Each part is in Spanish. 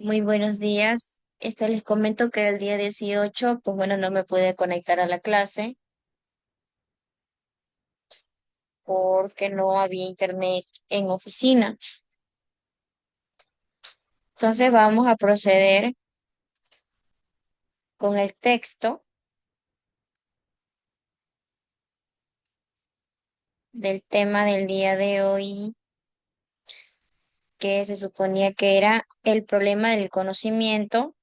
Muy buenos días. Les comento que el día 18, pues bueno, no me pude conectar a la clase porque no había internet en oficina. Entonces vamos a proceder con el texto del tema del día de hoy, que se suponía que era el problema del conocimiento.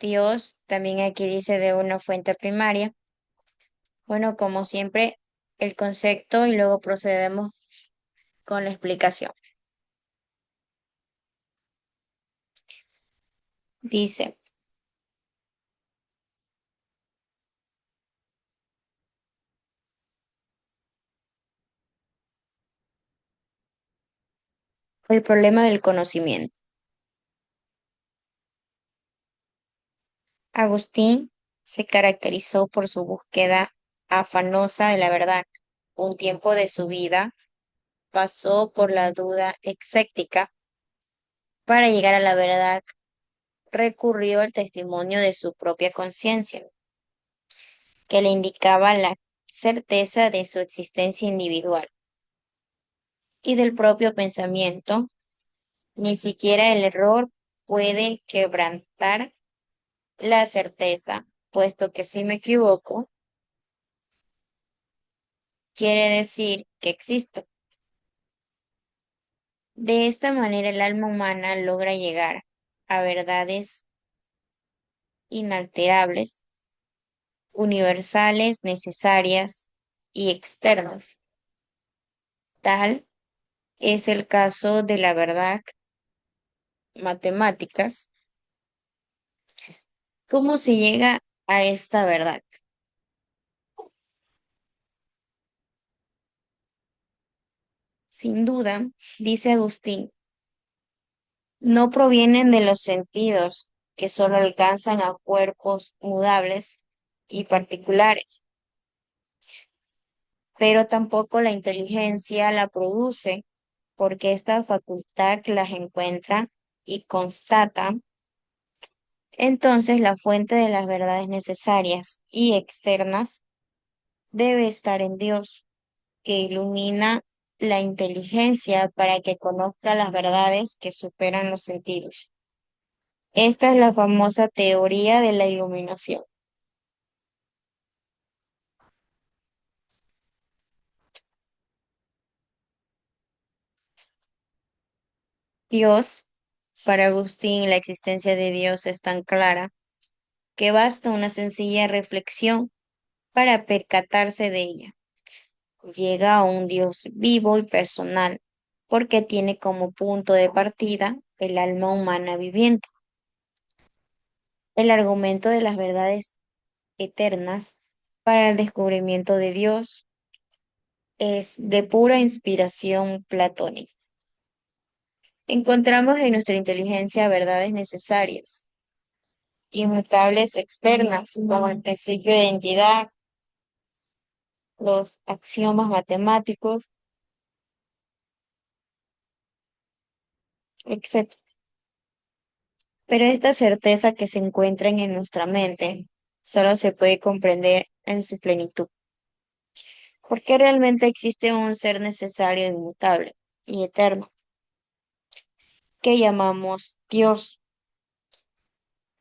Dios, también aquí dice de una fuente primaria. Bueno, como siempre, el concepto y luego procedemos con la explicación. Dice. El problema del conocimiento. Agustín se caracterizó por su búsqueda afanosa de la verdad. Un tiempo de su vida pasó por la duda escéptica. Para llegar a la verdad, recurrió al testimonio de su propia conciencia, que le indicaba la certeza de su existencia individual y del propio pensamiento. Ni siquiera el error puede quebrantar la certeza, puesto que si me equivoco, quiere decir que existo. De esta manera el alma humana logra llegar a verdades inalterables, universales, necesarias y externas. Tal es el caso de la verdad matemáticas. ¿Cómo se llega a esta verdad? Sin duda, dice Agustín, no provienen de los sentidos que solo alcanzan a cuerpos mudables y particulares, pero tampoco la inteligencia la produce porque esta facultad las encuentra y constata. Entonces la fuente de las verdades necesarias y externas debe estar en Dios, que ilumina la inteligencia para que conozca las verdades que superan los sentidos. Esta es la famosa teoría de la iluminación. Dios, para Agustín, la existencia de Dios es tan clara que basta una sencilla reflexión para percatarse de ella. Llega a un Dios vivo y personal, porque tiene como punto de partida el alma humana viviente. El argumento de las verdades eternas para el descubrimiento de Dios es de pura inspiración platónica. Encontramos en nuestra inteligencia verdades necesarias, inmutables externas, como el principio de identidad, los axiomas matemáticos, etc. Pero esta certeza que se encuentra en nuestra mente solo se puede comprender en su plenitud, porque realmente existe un ser necesario, inmutable y eterno, que llamamos Dios.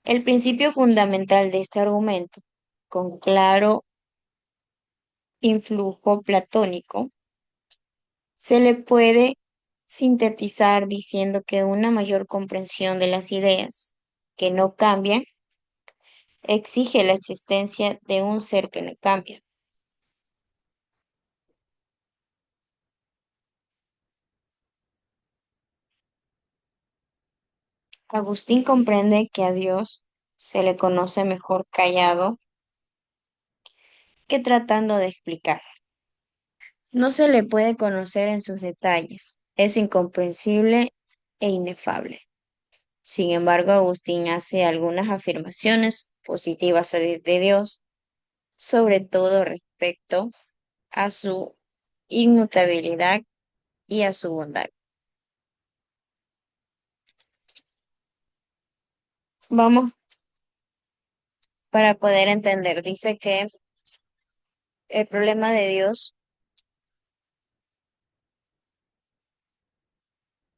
El principio fundamental de este argumento, con claro influjo platónico, se le puede sintetizar diciendo que una mayor comprensión de las ideas que no cambian exige la existencia de un ser que no cambia. Agustín comprende que a Dios se le conoce mejor callado que tratando de explicar. No se le puede conocer en sus detalles, es incomprensible e inefable. Sin embargo, Agustín hace algunas afirmaciones positivas de Dios, sobre todo respecto a su inmutabilidad y a su bondad. Vamos para poder entender. Dice que el problema de Dios,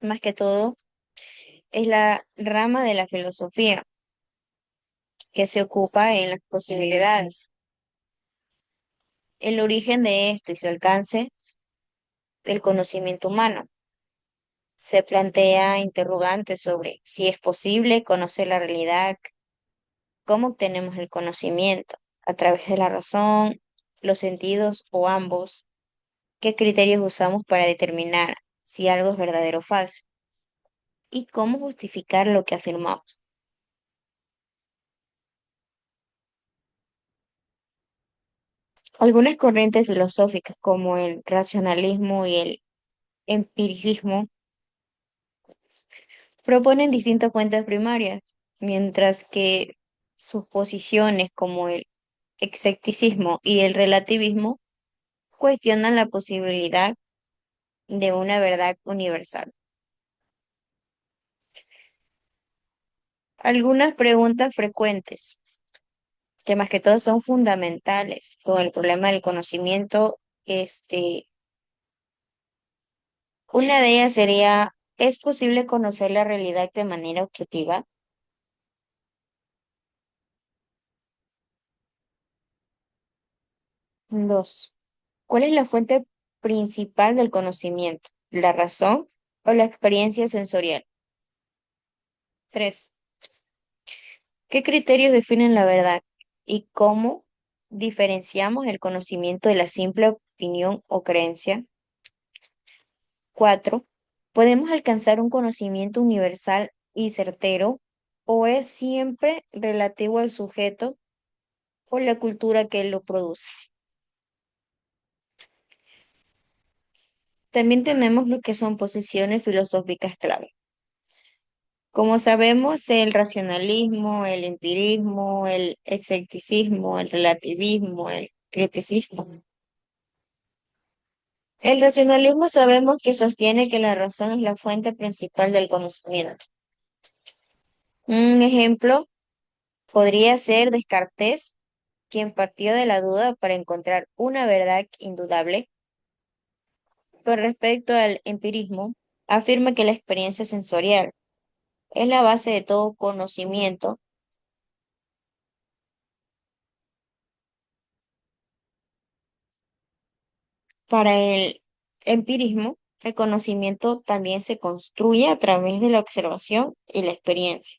más que todo, es la rama de la filosofía que se ocupa en las posibilidades. El origen de esto y su alcance del conocimiento humano. Se plantea interrogantes sobre si es posible conocer la realidad, cómo obtenemos el conocimiento, a través de la razón, los sentidos o ambos, qué criterios usamos para determinar si algo es verdadero o falso y cómo justificar lo que afirmamos. Algunas corrientes filosóficas como el racionalismo y el empiricismo proponen distintas fuentes primarias, mientras que sus posiciones como el escepticismo y el relativismo cuestionan la posibilidad de una verdad universal. Algunas preguntas frecuentes, que más que todo son fundamentales con el problema del conocimiento, una de ellas sería, ¿es posible conocer la realidad de manera objetiva? Dos, ¿cuál es la fuente principal del conocimiento? ¿La razón o la experiencia sensorial? Tres, ¿qué criterios definen la verdad y cómo diferenciamos el conocimiento de la simple opinión o creencia? Cuatro, ¿podemos alcanzar un conocimiento universal y certero o es siempre relativo al sujeto o la cultura que lo produce? También tenemos lo que son posiciones filosóficas clave. Como sabemos, el racionalismo, el empirismo, el escepticismo, el relativismo, el criticismo. El racionalismo sabemos que sostiene que la razón es la fuente principal del conocimiento. Un ejemplo podría ser Descartes, quien partió de la duda para encontrar una verdad indudable. Con respecto al empirismo, afirma que la experiencia sensorial es la base de todo conocimiento. Para el empirismo, el conocimiento también se construye a través de la observación y la experiencia.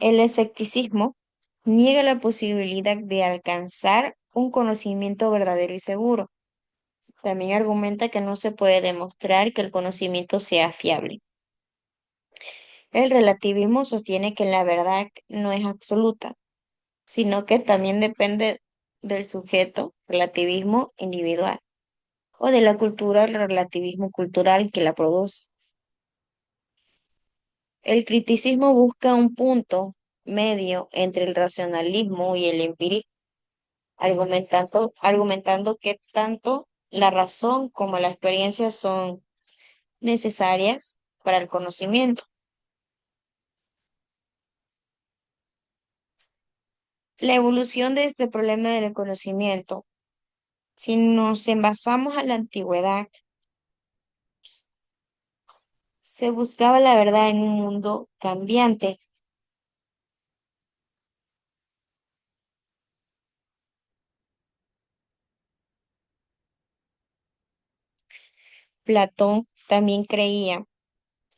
El escepticismo niega la posibilidad de alcanzar un conocimiento verdadero y seguro. También argumenta que no se puede demostrar que el conocimiento sea fiable. El relativismo sostiene que la verdad no es absoluta, sino que también depende del sujeto, relativismo individual, o de la cultura, el relativismo cultural que la produce. El criticismo busca un punto medio entre el racionalismo y el empirismo, argumentando que tanto la razón como la experiencia son necesarias para el conocimiento. La evolución de este problema del conocimiento, si nos envasamos a la antigüedad, se buscaba la verdad en un mundo cambiante. Platón también creía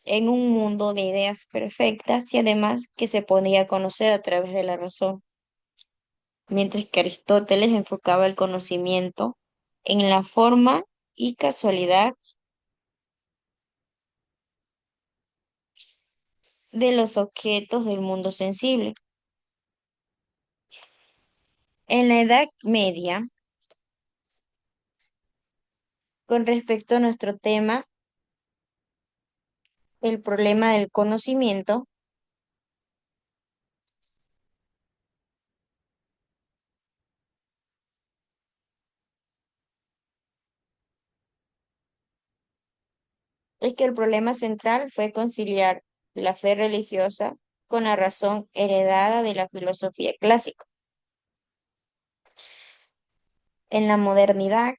en un mundo de ideas perfectas y además que se podía conocer a través de la razón, mientras que Aristóteles enfocaba el conocimiento en la forma y casualidad de los objetos del mundo sensible. En la Edad Media, con respecto a nuestro tema, el problema del conocimiento, es que el problema central fue conciliar la fe religiosa con la razón heredada de la filosofía clásica. En la modernidad,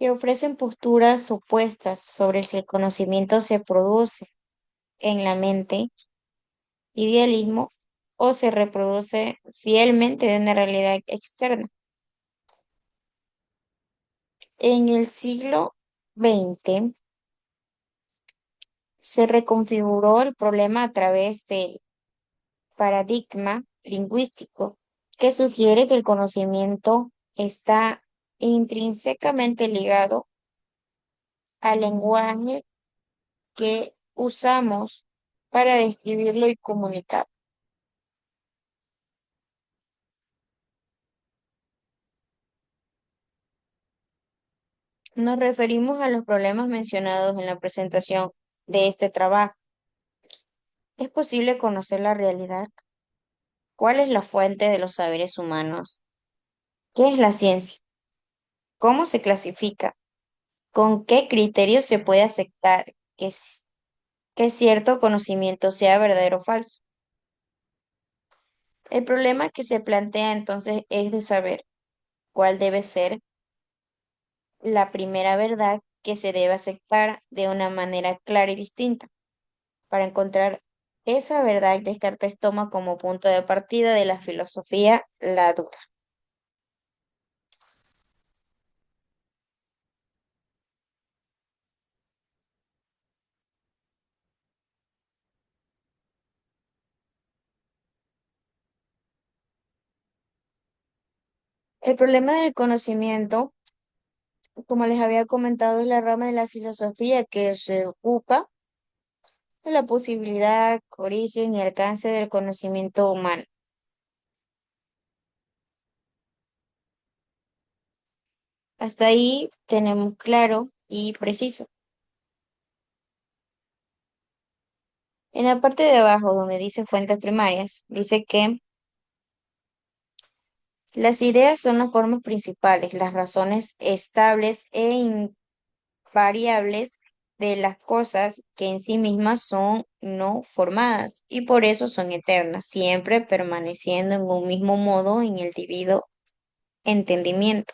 que ofrecen posturas opuestas sobre si el conocimiento se produce en la mente, idealismo, o se reproduce fielmente de una realidad externa. En el siglo XX se reconfiguró el problema a través del paradigma lingüístico que sugiere que el conocimiento está intrínsecamente ligado al lenguaje que usamos para describirlo y comunicar. Nos referimos a los problemas mencionados en la presentación de este trabajo. ¿Es posible conocer la realidad? ¿Cuál es la fuente de los saberes humanos? ¿Qué es la ciencia? ¿Cómo se clasifica? ¿Con qué criterios se puede aceptar que cierto conocimiento sea verdadero o falso? El problema que se plantea entonces es de saber cuál debe ser la primera verdad que se debe aceptar de una manera clara y distinta. Para encontrar esa verdad, Descartes toma como punto de partida de la filosofía la duda. El problema del conocimiento, como les había comentado, es la rama de la filosofía que se ocupa de la posibilidad, origen y alcance del conocimiento humano. Hasta ahí tenemos claro y preciso. En la parte de abajo, donde dice fuentes primarias, dice que las ideas son las formas principales, las razones estables e invariables de las cosas que en sí mismas son no formadas y por eso son eternas, siempre permaneciendo en un mismo modo en el debido entendimiento.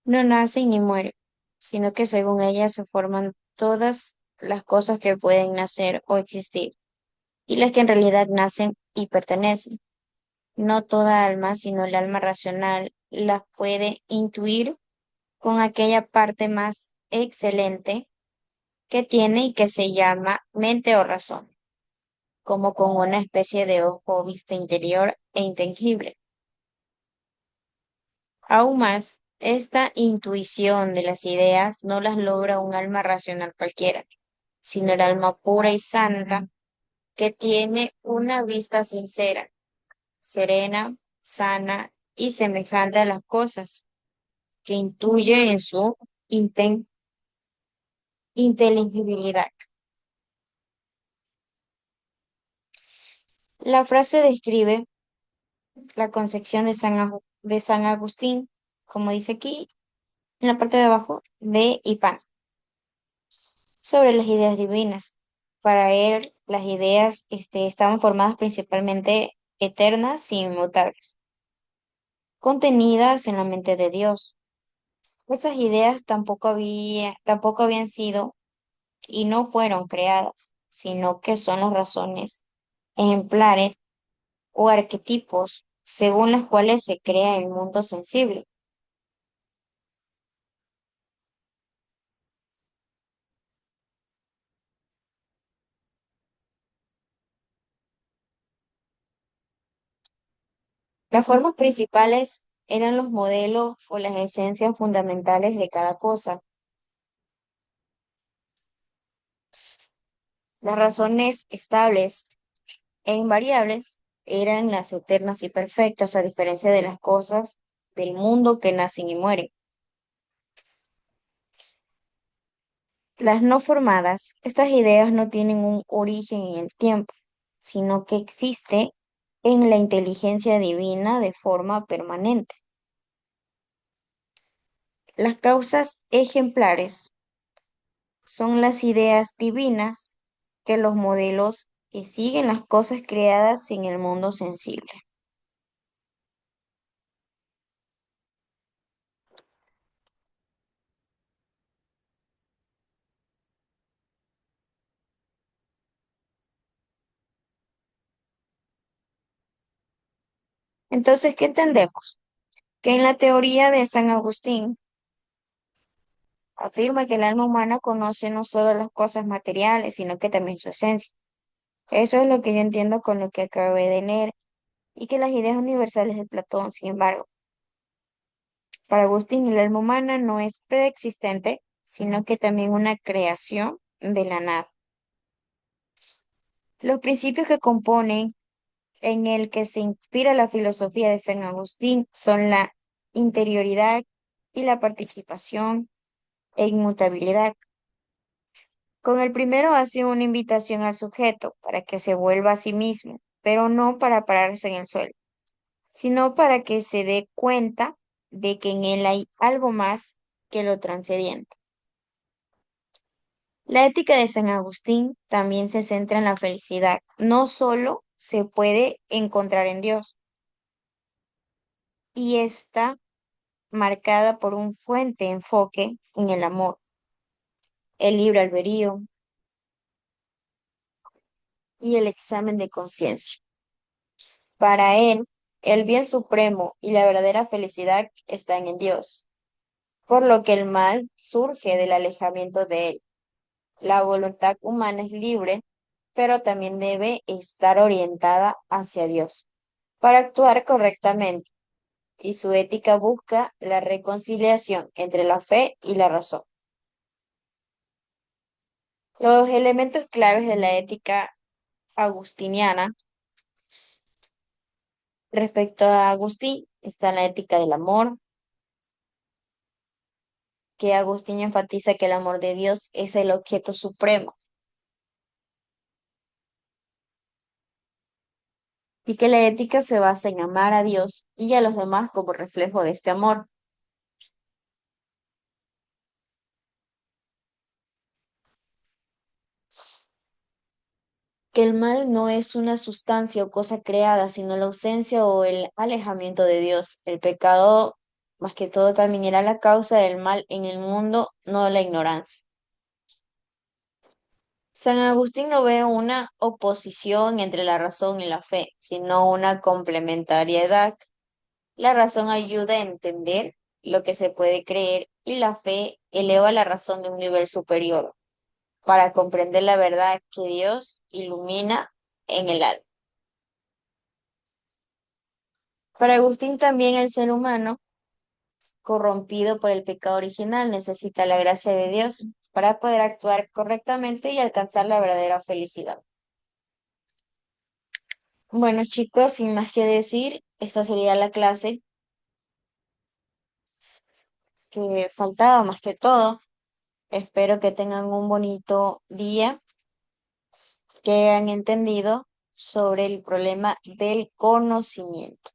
No nacen ni mueren, sino que según ellas se forman todas las cosas que pueden nacer o existir, y las que en realidad nacen y pertenecen. No toda alma, sino el alma racional, las puede intuir con aquella parte más excelente que tiene y que se llama mente o razón, como con una especie de ojo o vista interior e intangible. Aún más, esta intuición de las ideas no las logra un alma racional cualquiera, sino el alma pura y santa que tiene una vista sincera, serena, sana y semejante a las cosas, que intuye en su inteligibilidad. La frase describe la concepción de San Agustín, como dice aquí en la parte de abajo, de Hipano, sobre las ideas divinas. Para él, las ideas estaban formadas principalmente eternas y inmutables, contenidas en la mente de Dios. Esas ideas tampoco habían sido y no fueron creadas, sino que son las razones ejemplares o arquetipos según las cuales se crea el mundo sensible. Las formas principales eran los modelos o las esencias fundamentales de cada cosa. Las razones estables e invariables eran las eternas y perfectas, a diferencia de las cosas del mundo que nacen y mueren. Las no formadas, estas ideas no tienen un origen en el tiempo, sino que existe en la inteligencia divina de forma permanente. Las causas ejemplares son las ideas divinas que los modelos que siguen las cosas creadas en el mundo sensible. Entonces, ¿qué entendemos? Que en la teoría de San Agustín afirma que el alma humana conoce no solo las cosas materiales, sino que también su esencia. Eso es lo que yo entiendo con lo que acabé de leer y que las ideas universales de Platón, sin embargo, para Agustín el alma humana no es preexistente, sino que también una creación de la nada. Los principios que componen en el que se inspira la filosofía de San Agustín son la interioridad y la participación e inmutabilidad. Con el primero hace una invitación al sujeto para que se vuelva a sí mismo, pero no para pararse en el suelo, sino para que se dé cuenta de que en él hay algo más que lo transcendiente. La ética de San Agustín también se centra en la felicidad. No solo se puede encontrar en Dios, y está marcada por un fuerte enfoque en el amor, el libre albedrío y el examen de conciencia. Para él, el bien supremo y la verdadera felicidad están en Dios, por lo que el mal surge del alejamiento de él. La voluntad humana es libre, pero también debe estar orientada hacia Dios para actuar correctamente, y su ética busca la reconciliación entre la fe y la razón. Los elementos claves de la ética agustiniana respecto a Agustín está la ética del amor, que Agustín enfatiza que el amor de Dios es el objeto supremo y que la ética se basa en amar a Dios y a los demás como reflejo de este amor. Que el mal no es una sustancia o cosa creada, sino la ausencia o el alejamiento de Dios. El pecado, más que todo, también era la causa del mal en el mundo, no la ignorancia. San Agustín no ve una oposición entre la razón y la fe, sino una complementariedad. La razón ayuda a entender lo que se puede creer y la fe eleva la razón de un nivel superior. para comprender la verdad que Dios ilumina en el alma. Para Agustín también el ser humano, corrompido por el pecado original, necesita la gracia de Dios para poder actuar correctamente y alcanzar la verdadera felicidad. Bueno, chicos, sin más que decir, esta sería la clase que faltaba más que todo. Espero que tengan un bonito día, que hayan entendido sobre el problema del conocimiento.